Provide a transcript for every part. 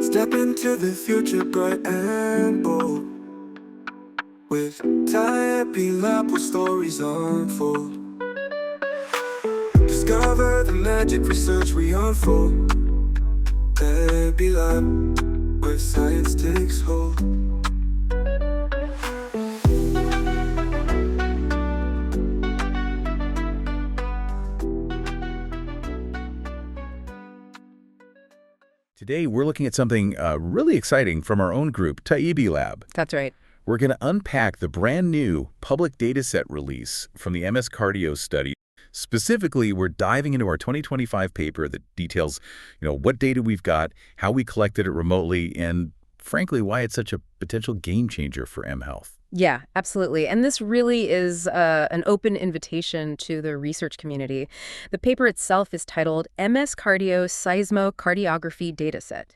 Step into the future bright and bold. With TaebiLab where stories unfold. Discover the magic research we unfold. TaebiLab, where science takes hold. Today, we're looking at something really exciting from our own group, TaebiLab. That's right. We're going to unpack the brand new public dataset release from the MSCardio study. Specifically, we're diving into our 2025 paper that details, what data we've got, how we collected it remotely, and frankly, why it's such a potential game changer for mHealth. Yeah, absolutely. And this really is an open invitation to the research community. The paper itself is titled MSCardio Seismocardiography Dataset,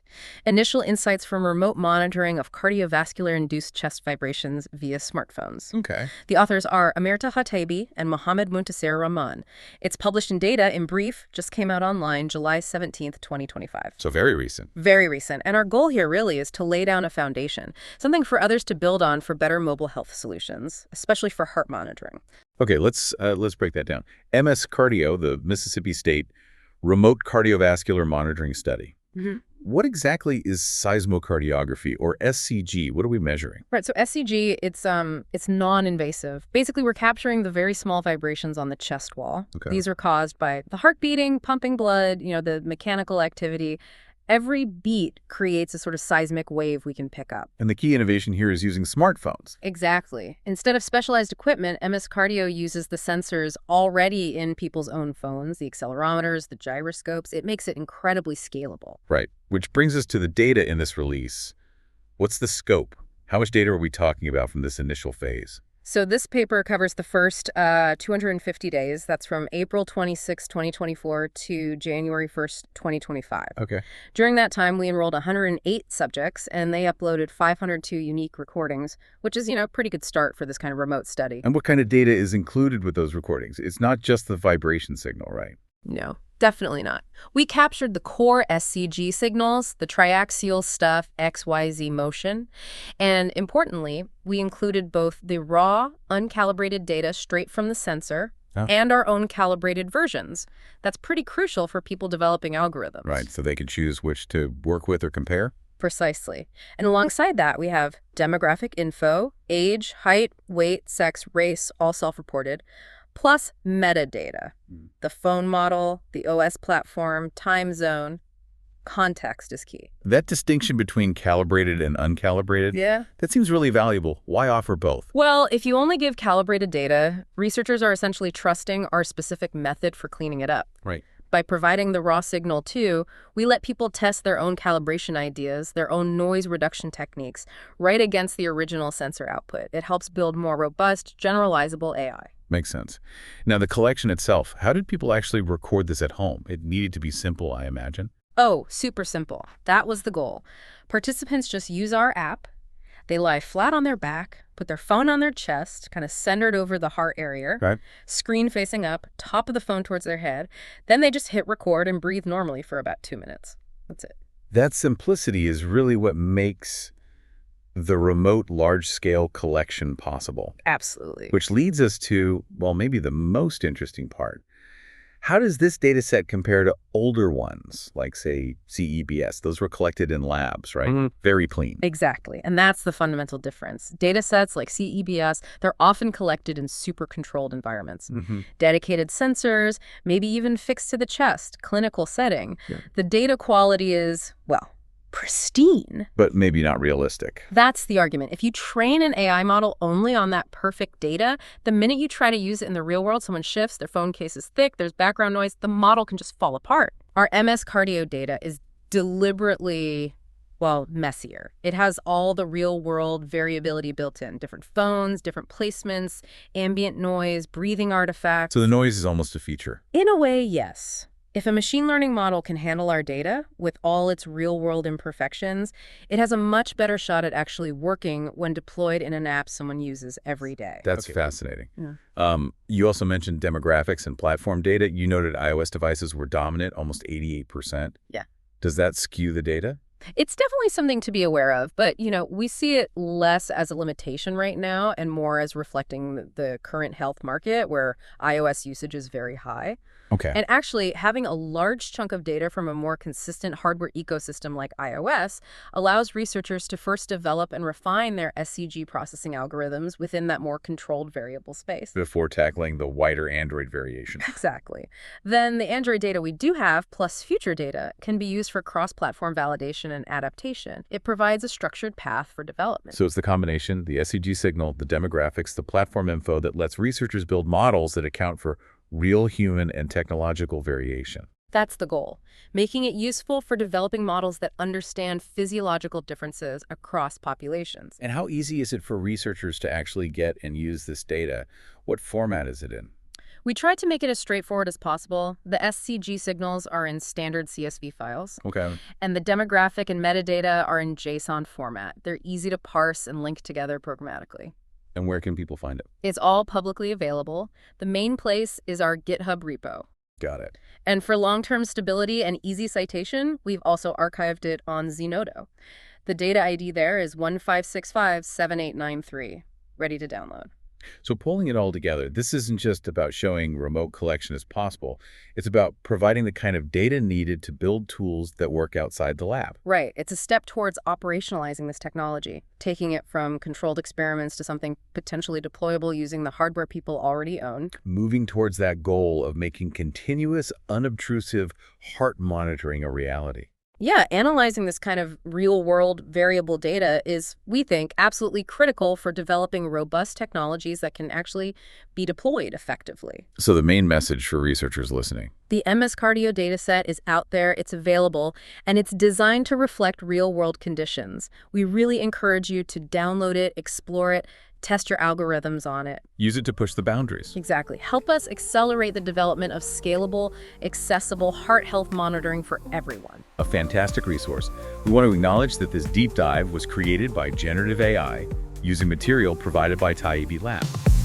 Initial Insights from Remote Monitoring of Cardiovascular-Induced Chest Vibrations via Smartphones. Okay. The authors are Amirta Taebi and Mohammed Muntasir Rahman. It's published in Data in Brief, just came out online July 17th, 2025. So very recent. Very recent. And our goal here really is to lay down a foundation, something for others to build on for better mobile health solutions, especially for heart monitoring. Okay, let's break that down. MSCardio, the Mississippi State Remote Cardiovascular Monitoring Study. Mm-hmm. What exactly is seismocardiography, or SCG? What are we measuring? Right, so SCG, it's non-invasive. Basically, we're capturing the very small vibrations on the chest wall. Okay. These are caused by the heart beating, pumping blood, the mechanical activity. Every beat creates a sort of seismic wave we can pick up. And the key innovation here is using smartphones. Exactly. Instead of specialized equipment, MSCardio uses the sensors already in people's own phones, the accelerometers, the gyroscopes. It makes it incredibly scalable. Right, which brings us to the data in this release. What's the scope? How much data are we talking about from this initial phase? So this paper covers the first 250 days. That's from April 26, 2024 to January 1st, 2025. Okay. During that time, we enrolled 108 subjects, and they uploaded 502 unique recordings, which is, a pretty good start for this kind of remote study. And what kind of data is included with those recordings? It's not just the vibration signal, right? No, definitely not. We captured the core SCG signals, the triaxial stuff, XYZ motion, and importantly, we included both the raw, uncalibrated data straight from the sensor and our own calibrated versions. That's pretty crucial for people developing algorithms. Right, so they can choose which to work with or compare? Precisely. And alongside that, we have demographic info, age, height, weight, sex, race, all self-reported, plus metadata, the phone model, the OS platform, time zone. Context is key. That distinction between calibrated and uncalibrated, that seems really valuable. Why offer both? Well, if you only give calibrated data, researchers are essentially trusting our specific method for cleaning it up. Right. By providing the raw signal too, we let people test their own calibration ideas, their own noise reduction techniques, right against the original sensor output. It helps build more robust, generalizable AI. Makes sense. Now, the collection itself, how did people actually record this at home? It needed to be simple, I imagine. Oh, super simple. That was the goal. Participants just use our app. They lie flat on their back, put their phone on their chest, kind of centered over the heart area, right. Screen facing up, top of the phone towards their head. Then they just hit record and breathe normally for about 2 minutes. That's it. That simplicity is really what makes the remote large-scale collection possible. Absolutely. Which leads us to, well, maybe the most interesting part. How does this data set compare to older ones, like, say, CEBS? Those were collected in labs, right? Mm-hmm. Very clean. Exactly. And that's the fundamental difference. Data sets like CEBS, they're often collected in super controlled environments. Mm-hmm. Dedicated sensors, maybe even fixed to the chest, clinical setting. Yeah. The data quality is, well, pristine. But maybe not realistic. That's the argument. If you train an AI model only on that perfect data, the minute you try to use it in the real world, someone shifts, their phone case is thick, there's background noise, the model can just fall apart. Our MSCardio data is deliberately, messier. It has all the real world variability built in. Different phones, different placements, ambient noise, breathing artifacts. So the noise is almost a feature. In a way, yes. If a machine learning model can handle our data with all its real-world imperfections, it has a much better shot at actually working when deployed in an app someone uses every day. That's fascinating. Yeah. You also mentioned demographics and platform data. You noted iOS devices were dominant, almost 88%. Yeah. Does that skew the data? It's definitely something to be aware of, but, we see it less as a limitation right now and more as reflecting the current health market where iOS usage is very high. Okay. And actually, having a large chunk of data from a more consistent hardware ecosystem like iOS allows researchers to first develop and refine their SCG processing algorithms within that more controlled variable space. Before tackling the wider Android variation. Exactly. Then the Android data we do have, plus future data, can be used for cross-platform validation and adaptation. It provides a structured path for development. So it's the combination, the SCG signal, the demographics, the platform info that lets researchers build models that account for real human and technological variation. That's the goal, making it useful for developing models that understand physiological differences across populations. And how easy is it for researchers to actually get and use this data? What format is it in? We tried to make it as straightforward as possible. The SCG signals are in standard CSV files. Okay. And the demographic and metadata are in JSON format. They're easy to parse and link together programmatically. And where can people find it? It's all publicly available. The main place is our GitHub repo. Got it. And for long-term stability and easy citation, we've also archived it on Zenodo. The data ID there is 15657893, ready to download. So pulling it all together, this isn't just about showing remote collection as possible. It's about providing the kind of data needed to build tools that work outside the lab. Right. It's a step towards operationalizing this technology, taking it from controlled experiments to something potentially deployable using the hardware people already own. Moving towards that goal of making continuous, unobtrusive heart monitoring a reality. Yeah, analyzing this kind of real-world variable data is, we think, absolutely critical for developing robust technologies that can actually be deployed effectively. So the main message for researchers listening. The MSCardio dataset is out there, it's available, and it's designed to reflect real-world conditions. We really encourage you to download it, explore it, test your algorithms on it. Use it to push the boundaries. Exactly. Help us accelerate the development of scalable, accessible heart health monitoring for everyone. A fantastic resource. We want to acknowledge that this deep dive was created by generative AI using material provided by TaebiLab.